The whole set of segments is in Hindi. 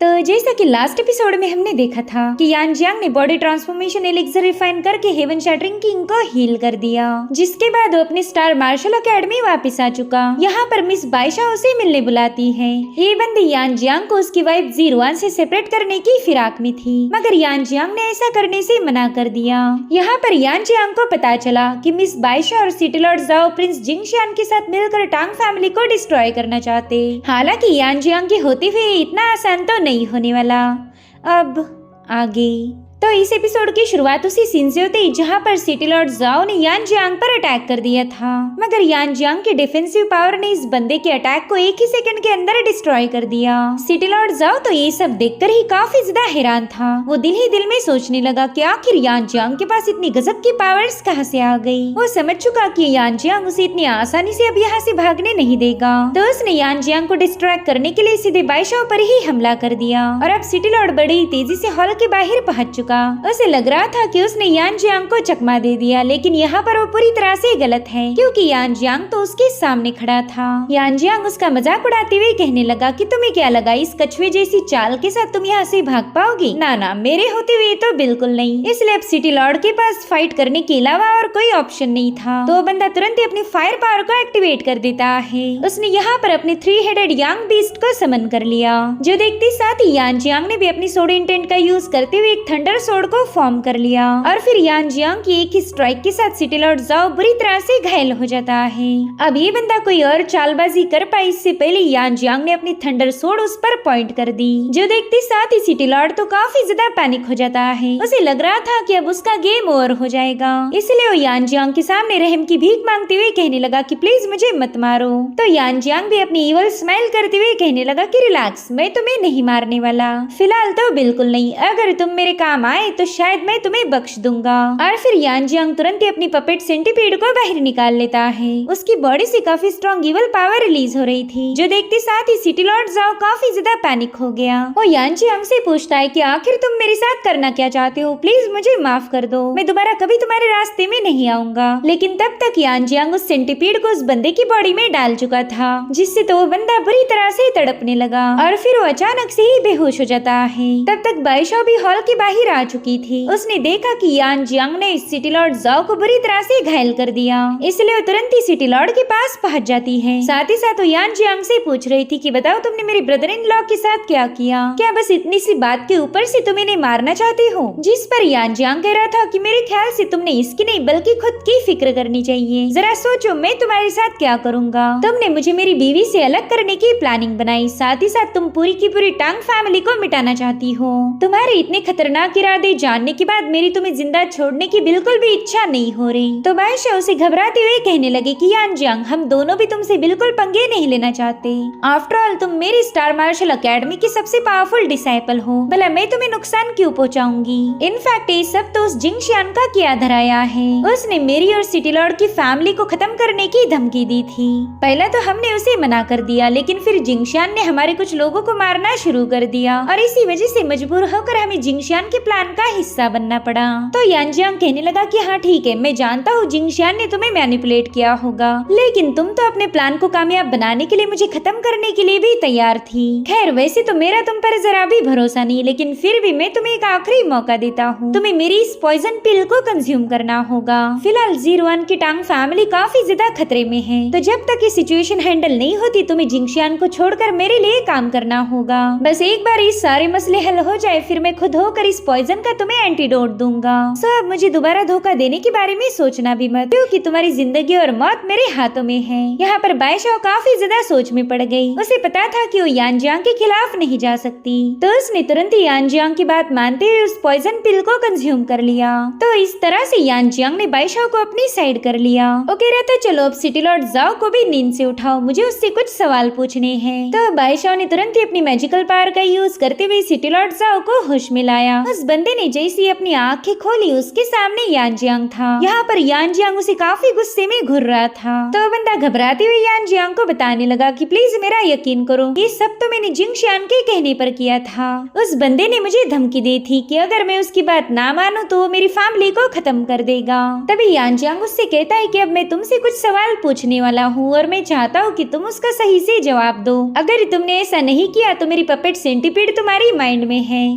तो जैसा कि लास्ट एपिसोड में हमने देखा था कि यान जियांग ने बॉडी ट्रांसफॉर्मेशन एलिक्सर रिफाइन करके हेवन शैटरिंग किंग को हील कर दिया, जिसके बाद वो अपनी स्टार मार्शल एकेडमी वापस आ चुका। यहाँ पर मिस बाइशा उसे मिलने बुलाती है। ये बंदी यान जियांग को उसकी वाइफ जीरुआन से सेपरेट करने की फिराक में थी, मगर यान जियांग ने ऐसा करने से मना कर दिया। यहाँ पर यान जियांग को पता चला कि मिस बाइशा और सिटी लॉर्ड जाओ प्रिंस जिंगशियान के साथ मिलकर टांग फैमिली को डिस्ट्रॉय करना चाहते। हालांकि यान जियांग के होते हुए इतना आसान तो नहीं होने वाला। अब आगे तो इस एपिसोड की शुरुआत उसी सीन से होती जहाँ पर सिटी लॉर्ड जाओ ने यान जियांग पर अटैक कर दिया था, मगर यान जियांग के डिफेंसिव पावर ने इस बंदे के अटैक को एक ही सेकंड के अंदर डिस्ट्रॉय कर दिया। सिटी लॉर्ड जाओ तो ये सब देखकर ही काफी ज्यादा हैरान था। वो दिल ही दिल में सोचने लगा कि आखिर यान जियांग के पास इतनी गजब की पावर्स कहाँ से आ गई। वो समझ चुका कि यान जियांग उसे इतनी आसानी से अब यहाँ से भागने नहीं देगा, तो उसने यान जियांग को डिस्ट्रैक्ट करने के लिए सीधे बाइशा पर ही हमला कर दिया। और अब सिटी लॉर्ड बड़ी तेजी से हॉल के बाहर पहुंच चुका। उसे लग रहा था कि उसने यान जियांग को चकमा दे दिया, लेकिन यहाँ पर वो पूरी तरह से गलत है, क्योंकि यान जियांग तो उसके सामने खड़ा था। यान जियांग उसका मजाक उड़ाते हुए कहने लगा कि तुम्हें क्या लगा इस कछुए जैसी चाल के साथ तुम यहाँ से भाग पाओगी? ना ना, मेरे होते हुए तो बिल्कुल नहीं। इसलिए अब सिटी लॉर्ड के पास फाइट करने के अलावा और कोई ऑप्शन नहीं था। तो बंदा तुरंत ही अपनी फायर पावर को एक्टिवेट कर देता है। उसने यहाँ पर अपने 3 हेडेड यांग बीस्ट को समन कर लिया, जो देखते साथ ही यान जियांग ने भी अपनी सोड इंटेंट का यूज करते हुए एक थंडर सोड को फॉर्म कर लिया। और फिर यान जियांग की एक ही स्ट्राइक के साथ सिटी लॉर्ड जाओ बुरी तरह से घायल हो जाता है। अब ये बंदा कोई और चालबाजी कर पाए इससे पहले यान जियांग ने अपनी थंडर सोड उस पर पॉइंट कर दी, जो देखते साथ ही सिटी लॉर्ड तो काफी ज्यादा पैनिक हो जाता है। उसे लग रहा था कि अब उसका गेम ओवर हो जाएगा, इसलिए वो यान जियांग के सामने रहम की भीख मांगते हुए कहने लगा कि प्लीज मुझे मत मारो। तो यान जियांग भी अपनी इवल स्माइल करते हुए कहने लगा कि रिलैक्स, मैं तुम्हें नहीं मारने वाला, फिलहाल तो बिल्कुल नहीं। अगर तुम मेरे काम आए तो शायद मैं तुम्हें बख्श दूंगा। और फिर यान जियांग तुरंत ही अपनी पपेट सेंटीपीड को बाहर निकाल लेता है। उसकी बॉडी से काफी स्ट्रॉन्ग इवल पावर रिलीज हो रही थी, जो देखते साथ ही सिटी लॉर्ड जाओ काफी ज्यादा पैनिक हो गया। वो यान जियांग से पूछता है कि आखिर तुम मेरे साथ करना क्या चाहते हो? प्लीज मुझे माफ कर दो, मैं दोबारा कभी तुम्हारे रास्ते में नहीं आऊंगा। लेकिन तब तक यान जियांग उस सेंटीपीड को उस बंदे की बॉडी में डाल चुका था, जिससे तो वो बंदा बुरी तरह से तड़पने लगा और फिर वो अचानक से ही बेहोश हो जाता है। तब तक बाइशा भी हॉल के बाहर आ चुकी थी। उसने देखा कि यान जियांग ने सिटी लॉर्ड जाओ को बुरी तरह से घायल कर दिया, इसलिए वो तुरंत ही सिटी लॉर्ड के पास पहुंच जाती है। साथ ही साथ वो यान जियांग से पूछ रही थी कि बताओ तुमने मेरे ब्रदर इन लॉ के साथ क्या किया? क्या बस इतनी सी बात के ऊपर से तुम इन्हें मारना चाहती हो? जिस पर यान जियांग कह रहा था कि मेरे ख्याल से तुमने इसकी नहीं बल्कि खुद की फिक्र करनी चाहिए। जरा सोचो मैं तुम्हारे साथ क्या करूँगा। तुमने मुझे मेरी बीवी से अलग करने की प्लानिंग बनाई, साथ ही साथ तुम पूरी की पूरी टांग फैमिली को मिटाना चाहती हो। तुम्हारे इतने खतरनाक इरादे जानने के बाद मेरी तुम्हें जिंदा छोड़ने की बिल्कुल भी इच्छा नहीं हो रही। तो बाइशा उसे घबराते हुए कहने लगे कि यान जियांग, हम दोनों भी तुमसे बिल्कुल पंगे नहीं लेना चाहते। आफ्टर ऑल तुम मेरी स्टार मार्शल एकेडमी की सबसे पावरफुल डिसाइपल हो, भला मैं तुम्हें नुकसान क्यों पहुंचाऊंगी? इनफैक्ट ये सब तो उस जिंगशियान का किया धराया है। उसने मेरी और सिटी लॉर्ड की फैमिली को खत्म करने की धमकी दी थी। पहले तो हमने उसे मना कर दिया, लेकिन फिर जिंगशियान ने हमारे कुछ लोगों को मारना शुरू कर दिया और इसी वजह से मजबूर होकर हमें जिंगशियान के प्लान का हिस्सा बनना पड़ा। तो यान जियांग कहने लगा कि हाँ ठीक है, मैं जानता हूँ जिंगशियान ने तुम्हें मैनिपुलेट किया होगा, लेकिन तुम तो अपने प्लान को कामयाब बनाने के लिए मुझे खत्म करने के लिए भी तैयार थी। खैर वैसे तो मेरा तुम पर जरा भी भरोसा नहीं, लेकिन फिर भी मैं तुम्हें एक आखिरी मौका देता हूँ। तुम्हें मेरी इस पॉइजन पिल को कंज्यूम करना होगा। फिलहाल जीरुआन की टांग फैमिली काफी ज्यादा खतरे में है, तो जब तक ये सिचुएशन हैंडल नहीं होती तुम्हें जिंगशियान को छोड़कर मेरे लिए काम करना होगा। बस एक बार इस सारे मसले हल हो जाए, फिर मैं खुद होकर इस पॉइजन का तुम्हें एंटीडोट दूंगा। सो अब मुझे दोबारा धोखा देने के बारे में सोचना भी मत, क्योंकि तुम्हारी जिंदगी और मौत मेरे हाथों में है। यहाँ पर बाइशा काफी ज्यादा सोच में पड़ गई। उसे पता था कि वो यान जियांग के खिलाफ नहीं जा सकती, तो उसने तुरंत ही यान जियांग की बात मानते हुए उस पॉइजन पिल को कंज्यूम कर लिया। तो इस तरह से यान जियांग ने बाइशा को अपनी साइड कर लिया। वो कह रहा था चलो अब सिटी लॉर्ड जाओ को भी नींद से उठाओ, मुझे उससे कुछ सवाल पूछने हैं। तो बाइशा ने तुरंत ही अपनी मैजिकल पावर का यूज करते हुए सिटी लॉर्ड जाओ को होश में लाया। उस बंदे ने जैसे ही अपनी आंखें खोली उसके सामने यानजियांग था। यहाँ पर यानजियांग उसे काफी गुस्से में घूर रहा था। तो बंदा घबराते हुए यानजियांग को बताने लगा कि प्लीज मेरा यकीन करो, ये सब तो मैंने जिंगशियान के कहने पर किया था। उस बंदे ने मुझे धमकी दी थी कि अगर मैं उसकी बात ना मानूं तो वो मेरी फैमिली को खत्म कर देगा। तभी यानजियांग उससे कहता है कि अब मैं तुमसे कुछ सवाल पूछने वाला हूँ और मैं चाहता हूँ कि तुम उसका सही से जवाब दो। अगर तुमने ऐसा नहीं किया तो मेरी पपेट सेंटीपीड तुम्हारी माइंड में है।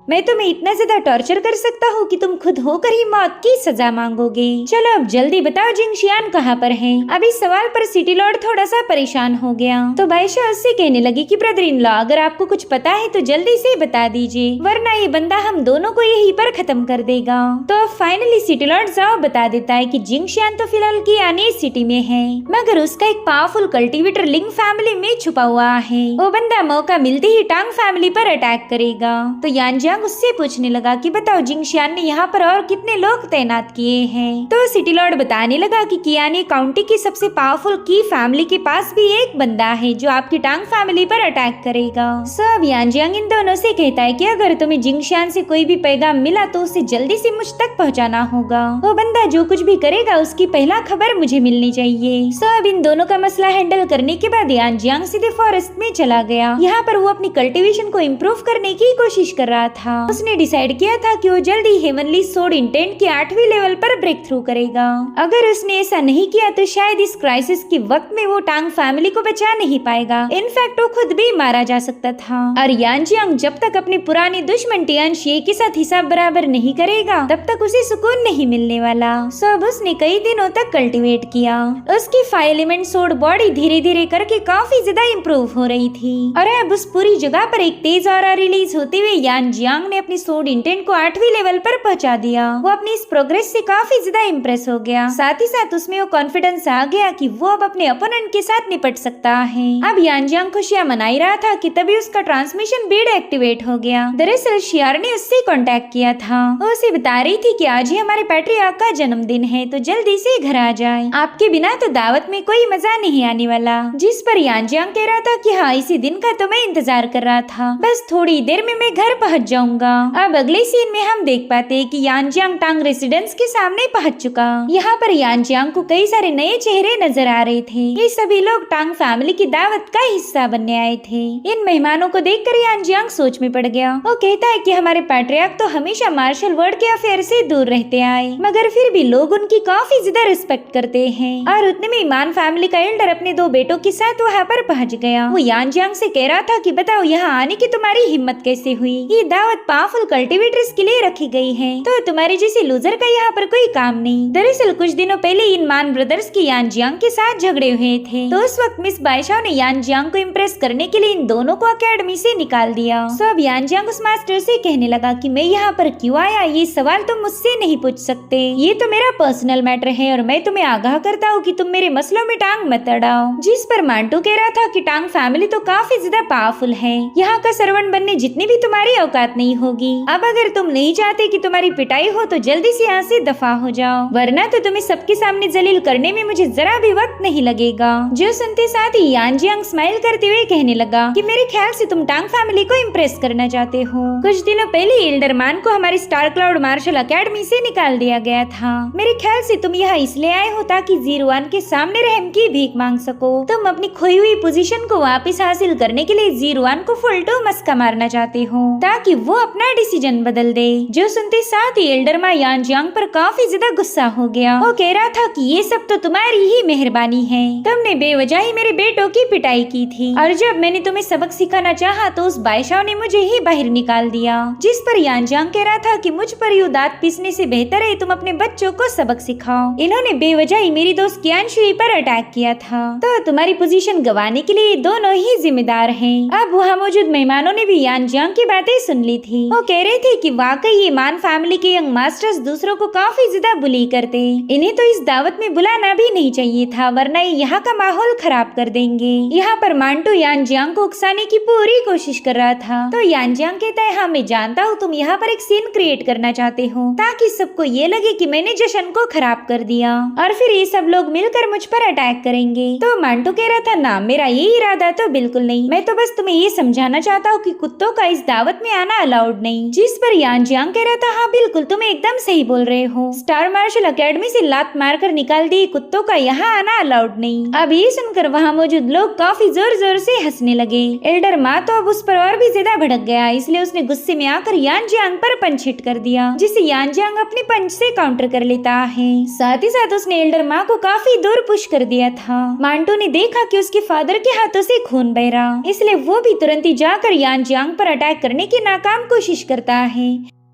मैं तुम्हें इतना ज्यादा टॉर्चर कर सकता हूँ कि तुम खुद होकर ही मौत की सजा मांगोगे। चलो अब जल्दी बताओ जिंगशियान कहाँ पर है। अब इस सवाल पर सिटी लॉर्ड थोड़ा सा परेशान हो गया। तो बादशाह उससे कहने लगी कि ब्रदर इन लॉ, अगर आपको कुछ पता है तो जल्दी से बता दीजिए, वरना ये बंदा हम दोनों को यहीं पर खत्म कर देगा। तो अब फाइनली सिटी लॉर्ड जाओ बता देता है कि जिंगशियान तो फिलहाल की आने सिटी में है, मगर उसका एक पावरफुल कल्टीवेटर लिंग फैमिली में छुपा हुआ है। वो बंदा मौका मिलते ही टांग फैमिली पर अटैक करेगा। तो यानजियांग उससे पूछने लगा कि बताओ जिंगशियान ने यहाँ पर और कितने लोग तैनात किए हैं। तो सिटी लॉर्ड बताने लगा कि कियानी काउंटी की सबसे पावरफुल की फैमिली के पास भी एक बंदा है जो आपकी टांग फैमिली पर अटैक करेगा। सब यानजियांग इन दोनों से कहता है कि अगर तुम्हें जिंगशियान से कोई भी पैगाम मिला तो उसे जल्दी से मुझ तक पहुँचाना होगा। वो बंदा जो कुछ भी करेगा उसकी पहला खबर मुझे मिलनी चाहिए। सब इन दोनों का मसला हैंडल करने के बाद यानजियांग सीधे फॉरेस्ट में चला गया। यहाँ पर वो अपनी कल्टीवेशन को इम्प्रूव करने की कोशिश कर रहा था। उसने डिसाइड किया था कि वो जल्दी हेवनली सोर्ड इंटेंट के 8वीं लेवल पर ब्रेक थ्रू करेगा। अगर उसने ऐसा नहीं किया तो शायद इस क्राइसिस के वक्त में वो टांग फैमिली को बचा नहीं पाएगा। इनफैक्ट वो खुद भी मारा जा सकता था। और यानजियांग जब तक अपने पुराने दुश्मन टियानशिए के साथ हिसाब बराबर नहीं करेगा तब तक उसे सुकून नहीं मिलने वाला। सो अब उसने कई दिनों तक कल्टीवेट किया। उसकी 5 एलिमेंट सोर्ड बॉडी धीरे धीरे करके काफी ज्यादा इम्प्रूव हो रही थी और अब उस पूरी जगह पर एक तेज ऑरा रिलीज होते हुए यानजियांग ने अपनी सोर्ड इंटेंट को 8वीं लेवल पर पहुंचा दिया। वो अपनी इस प्रोग्रेस से काफी ज्यादा इम्प्रेस हो गया। साथ ही साथ उसमें वो कॉन्फिडेंस आ गया कि वो अब अपने ओपोनेंट के साथ निपट सकता है। अब यानजियांग खुशियां मना ही रहा था कि तभी उसका ट्रांसमिशन बीड एक्टिवेट हो गया। दरअसल शियार ने उससे कांटेक्ट किया था। वो उसे बता रही थी कि आज ही हमारे पैट्रियार्क का जन्मदिन है तो जल्दी से घर आ जाए, आपके बिना तो दावत में कोई मजा नहीं आने वाला। जिस पर यानजियांग कह रहा था कि हाँ इसी दिन का तो मैं इंतजार कर रहा था, बस थोड़ी देर में मैं घर पहुंच जाऊंगा। अब अगले सीन में हम देख पाते हैं कि यानजियांग टांग रेसिडेंस के सामने पहुंच चुका। यहाँ पर यानजियांग को कई सारे नए चेहरे नजर आ रहे थे। ये सभी लोग टांग फैमिली की दावत का हिस्सा बनने आए थे। इन मेहमानों को देखकर यानजियांग सोच में पड़ गया। वो कहता है कि हमारे पैट्रियार्क तो हमेशा मार्शल वर्ल्ड के अफेयर से दूर रहते आए, मगर फिर भी लोग उनकी काफी ज्यादा रिस्पेक्ट करते हैं। और उतने में ईमान फैमिली का एल्डर अपने 2 बेटों के साथ वहाँ पर पहुँच गया। वो यानजियांग से कह रहा था कि बताओ यहाँ आने की तुम्हारी हिम्मत कैसे हुई? ये दावत पावरफुल कल्टीवेटर्स के लिए रखी गई है, तो तुम्हारे जैसे लूजर का यहाँ पर कोई काम नहीं। दरअसल कुछ दिनों पहले इन मान ब्रदर्स के यानजियांग के साथ झगड़े हुए थे, तो उस वक्त मिस बादशाह ने यानजियांग को इम्प्रेस करने के लिए इन दोनों को अकेडमी से निकाल दिया। सो अब यानजियांग उस मास्टर से कहने लगा कि मैं यहाँ पर क्यों आया ये सवाल तुम मुझसे नहीं पूछ सकते, ये तो मेरा पर्सनल मैटर है और मैं तुम्हें आगाह करता हूँ कि तुम मेरे मसलों में टांग मत अड़ाओ। जिस पर मांटू कह रहा था कि टांग फैमिली तो काफी ज्यादा पावरफुल है, यहाँ का सर्वेंट बनने जितनी भी तुम्हारी औकात नहीं होगी। अब अगर तुम नहीं चाहते कि तुम्हारी पिटाई हो तो जल्दी से यहाँ से दफा हो जाओ, वरना तो तुम्हें सबके सामने जलील करने में मुझे जरा भी वक्त नहीं लगेगा। जो सुनते साथ ही यानजियांग स्माइल करते हुए कहने लगा कि मेरे ख्याल से तुम टांग फैमिली को इम्प्रेस करना चाहते हो। कुछ दिनों पहले एल्डरमान को हमारी स्टार क्लाउड मार्शल अकेडमी से निकाल दिया गया था। मेरे ख्याल से तुम यहाँ इसलिए आए हो ताकि 01 के सामने रहम की भीख मांग सको। तुम अपनी खोई हुई पोजीशन को वापस हासिल करने के लिए 01 को फुल टू मस्का मारना चाहते हो ताकि वो अपना डिसीजन बदल दे। जो सुनते साथ ही एल्डरमा यानजियांग पर काफी ज्यादा गुस्सा हो गया। वो कह रहा था कि ये सब तो तुम्हारी ही मेहरबानी है, तुमने बेवजह ही मेरे बेटों की पिटाई की थी और जब मैंने तुम्हें सबक सिखाना चाहा तो उस बादशाह ने मुझे ही बाहर निकाल दिया। जिस पर यानजियांग कह रहा था कि मुझ पर यूं दांत पीसने से बेहतर है तुम अपने बच्चों को सबक सिखाओ। इन्होंने बेवजह ही मेरी दोस्त कियानशुई पर अटैक किया था, तो तुम्हारी पोजीशन गंवाने के लिए दोनों ही जिम्मेदार हैं। अब वहाँ मौजूद मेहमानों ने भी यानजियांग की बातें सुन ली थी। वो कह रहे थे कि वाकई ये मान फैमिली के यंग मास्टर्स दूसरों को काफी ज्यादा बुली करते, इन्हें तो इस दावत में बुलाना भी नहीं चाहिए था, वरना ये यहाँ का माहौल खराब कर देंगे। यहाँ पर मांटू यानजियांग को उकसाने की पूरी कोशिश कर रहा था, तो यानजियांग कहता है हाँ मैं जानता हूँ तुम यहाँ पर एक सीन क्रिएट करना चाहते हो ताकि सबको ये लगे कि मैंने जश्न को खराब कर दिया और फिर ये सब लोग मिलकर मुझ पर अटैक करेंगे। तो मांटू कह रहा था ना, मेरा ये इरादा तो बिल्कुल नहीं, मैं तो बस तुम्हें ये समझाना चाहता हूँ कि कुत्तों का इस दावत में आना अलाउड नहीं, जिस पर यान जियांग कह रहा था हाँ बिल्कुल तुम एकदम सही बोल रहे हो, स्टार मार्शल अकेडमी से लात मारकर निकाल दी कुत्तों का यहाँ आना अलाउड नहीं। अब ये सुनकर वहाँ मौजूद लोग काफी जोर जोर से हंसने लगे। एल्डर मा तो अब उस पर और भी ज्यादा भड़क गया, इसलिए उसने गुस्से में आकर यान जियांग पर पंच हिट कर दिया, जिसे यान जियांग अपने पंच से काउंटर कर लेता है। साथ ही साथ उसने एल्डर मा को काफी दूर पुश कर दिया था। मांटो ने देखा कि उसके फादर के हाथों से खून बह रहा, इसलिए वो भी तुरंत ही जाकर यान जियांग पर अटैक करने की नाकाम कोशिश करता है,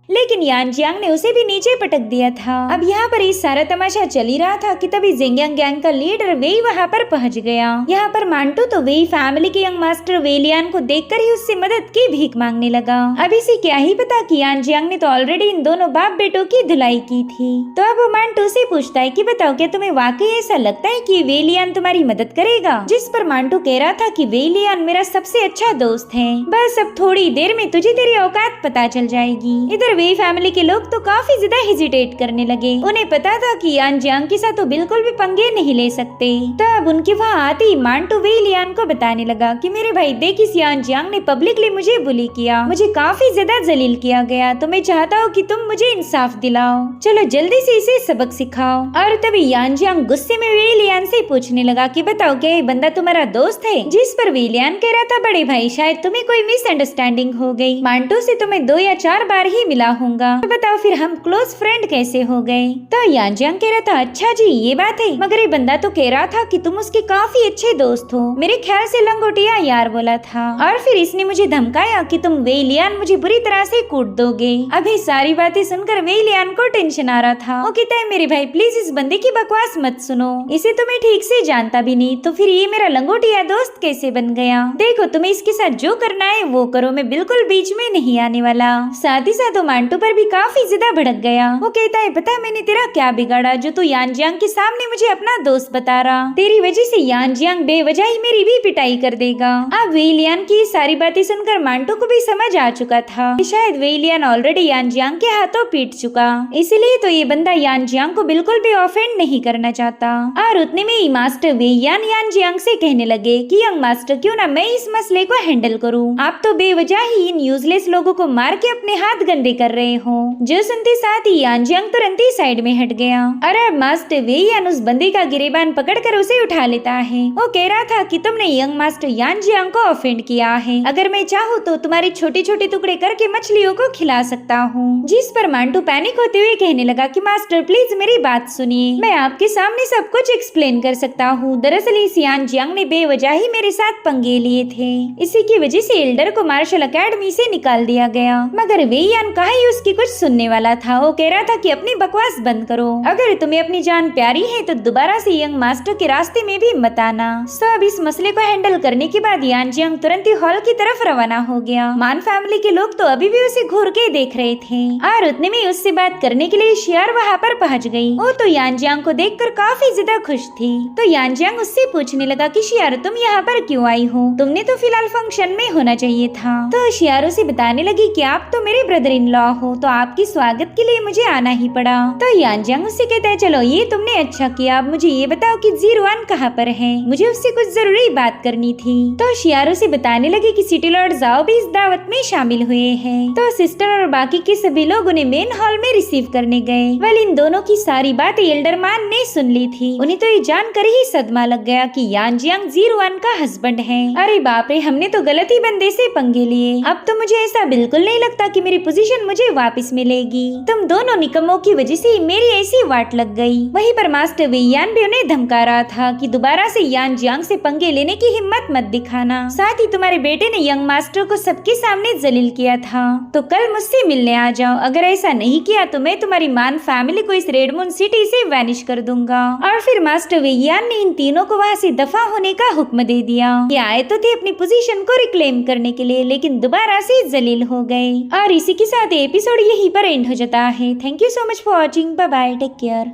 लेकिन यान जियांग ने उसे भी नीचे पटक दिया था। अब यहाँ पर ये सारा तमाशा चल ही रहा था कि तभी ज़ेंगियांग गैंग का लीडर वेई वहाँ पर पहुँच गया। यहाँ पर मांटो तो वेई फैमिली के यंग मास्टर वेलियान को देखकर ही उससे मदद की भीख मांगने लगा। अब इसे क्या ही पता कि यान जियांग ने तो ऑलरेडी इन दोनों बाप बेटों की धुलाई की थी। तो अब वो मांटो से पूछता है कि बताओ क्या तुम्हें वाकई ऐसा लगता है कि वेलियान तुम्हारी मदद करेगा, जिस पर मांटो कह रहा था कि वेलियान मेरा सबसे अच्छा दोस्त है, बस अब थोड़ी देर में तुझे तेरी औकात पता चल जाएगी। इधर वेई फैमिली के लोग तो काफी ज्यादा हेजिटेट करने लगे। उन्हें पता था कि यान जियांग के साथ तो बिल्कुल भी पंगे नहीं ले सकते। तब उनके वहाँ आते ही मांटो वेलियान को बताने लगा कि मेरे भाई देख इस यान जियांग ने पब्लिकली मुझे बुली किया, मुझे काफी ज्यादा जलील किया गया, तो मैं चाहता हूँ कि तुम मुझे इंसाफ दिलाओ, चलो जल्दी से इसे सबक सिखाओ। और तभी यान जियांग गुस्से में वेलियान से पूछने लगा कि बताओ क्या ये बंदा तुम्हारा दोस्त है, जिस पर वेलियान कह रहा था बड़े भाई शायद तुम्हें कोई मिसअंडरस्टैंडिंग हो गई, मांटो से तुम्हें 2 या 4 बार ही मिला होगा, तो बताओ फिर हम क्लोज फ्रेंड कैसे हो गए। तो यान जियांग कह रहा था अच्छा जी ये बात है, मगर ये बंदा तो कह रहा था कि तुम उसके काफी अच्छे दोस्त हो, मेरे ख्याल से लंगोटिया यार बोला था, और फिर इसने मुझे धमकाया कि तुम वेलियान मुझे बुरी तरह से कूट दोगे। अभी सारी बातें सुनकर वेलियान को टेंशन आ रहा था। वो कहता है मेरे भाई प्लीज इस बंदे की बकवास मत सुनो, इसे तो मैं ठीक से जानता भी नहीं, तो फिर ये मेरा लंगोटिया दोस्त कैसे बन गया। देखो तुम्हें इसके साथ जो करना है वो करो, मैं बिल्कुल बीच में नहीं आने वाला। साथ ही साथ मांटो पर भी काफी ज्यादा भड़क गया। वो कहता है पता है मैंने तेरा क्या बिगाड़ा जो तू यान जियांग के सामने मुझे अपना दोस्त बता रहा, तेरी वजह से यान जियांग बेवजह ही मेरी भी पिटाई कर देगा। अब वेलियान की सारी बातें सुनकर मांटो को भी समझ आ चुका था कि शायद वेलियान ऑलरेडी यान जियांग के हाथों पीट चुका, इसलिए तो ये बंदा यान जियांग को बिल्कुल भी ऑफेंड नहीं करना चाहता। और उतने में ही मास्टर वेलियान यान जियांग से कहने लगे कि यंग मास्टर क्यों ना मैं इस मसले को हैंडल करूं, आप तो बेवजह ही इन यूजलेस लोगों को मार के अपने हाथ गंदे कर रहे हो। जो सुनते साथ ही यान जियांग तुरंत ही साइड में हट गया। अरे मास्टर वेलियान उस बंदे का गिरेबान पकड़कर उसे उठा लेता है। वो कह रहा था कि तुमने यंग मास्टर यान जियांग को ऑफेंड किया है, अगर मैं चाहूँ तो तुम्हारे छोटे छोटे टुकड़े करके मछलियों को खिला सकता हूँ। जिस पर मांटो पैनिक होते हुए कहने लगा कि मास्टर प्लीज मेरी बात सुनिए, मैं आपके सामने सब कुछ एक्सप्लेन कर सकता हूँ। दरअसल इस यान जियांग ने बेवजह ही मेरे साथ पंगे लिए थे, इसी की वजह से एल्डर को मार्शल अकेडमी से निकाल दिया गया। मगर वेलियान कहाँ ही उसकी कुछ सुनने वाला था। वो कह रहा था कि अपनी बकवास बंद करो, अगर तुम्हें अपनी जान प्यारी है तो दोबारा से यंग मास्टर के रास्ते में भी मत आना। सब इस मसले को हैंडल करने के बाद यान जियांग तुरंत ही हॉल की तरफ रवाना हो गया। मान फैमिली के लोग तो अभी भी उसे घूर के देख रहे थे और उतने में उससे बात करने के लिए शियार वहाँ पर पहुँच गई। वो तो यान जियांग को देखकर काफी ज्यादा खुश थी। तो यान जियांग उससे पूछने लगा कि शियार तुम यहाँ पर क्यों आई हो, तुमने तो फिलहाल फंक्शन में होना चाहिए था। तो शियार उसे बताने लगी कि आप तो मेरे ब्रदर इन लॉ हो, तो आपकी स्वागत के लिए मुझे आना ही पड़ा। तो यान जियांग उससे कहता है चलो ये तुमने अच्छा किया, अब मुझे ये बताओ कि जीरुआन कहाँ पर है, मुझे उससे कुछ जरूरी बात करनी थी। तो शियार उसे बताने लगी कि सिटी लॉर्ड जाओ भी इस दावत में शामिल हुए हैं। तो सिस्टर और बाकी के सभी लोग उन्हें मेन हॉल में रिसीव करने गए। वेल इन दोनों की सारी बातें एल्डरमान ने सुन ली थी। उन्हें तो ये जानकर ही सदमा लग गया कि यान जियांग जीरुआन का हस्बैंड है। अरे बाप रे, हमने तो गलत ही बंदे से पंगे लिए। अब तो मुझे ऐसा बिल्कुल नहीं लगता कि मेरी पोजीशन मुझे वापस मिलेगी। तुम दोनों निकम्मों की वजह से मेरी ऐसी वाट लग गई। वहीं पर मास्टर वेलियान भी उन्हें धमका रहा था कि दोबारा से यान जियांग से पंगे लेने की हिम्मत मत दिखाना। साथ ही तुम्हारे बेटे ने यंग मास्टर को सबके सामने जलील किया था, तो कल मुझसे मिलने आ जाओ। अगर ऐसा नहीं किया तो मैं तुम्हारी मान फैमिली को इस रेडमून सिटी से वैनिश कर दूंगा। और फिर मास्टर वेलियान ने इन तीनों को वहाँ से दफा होने का हुक्म दे दिया। ये आए तो थे अपनी पोजीशन को रिक्लेम करने के लिए, लेकिन दोबारा से जलील हो गए। और इसी के साथ एपिसोड यहीं पर एंड हो जाता है। Thank you so much for watching. Bye bye, take care.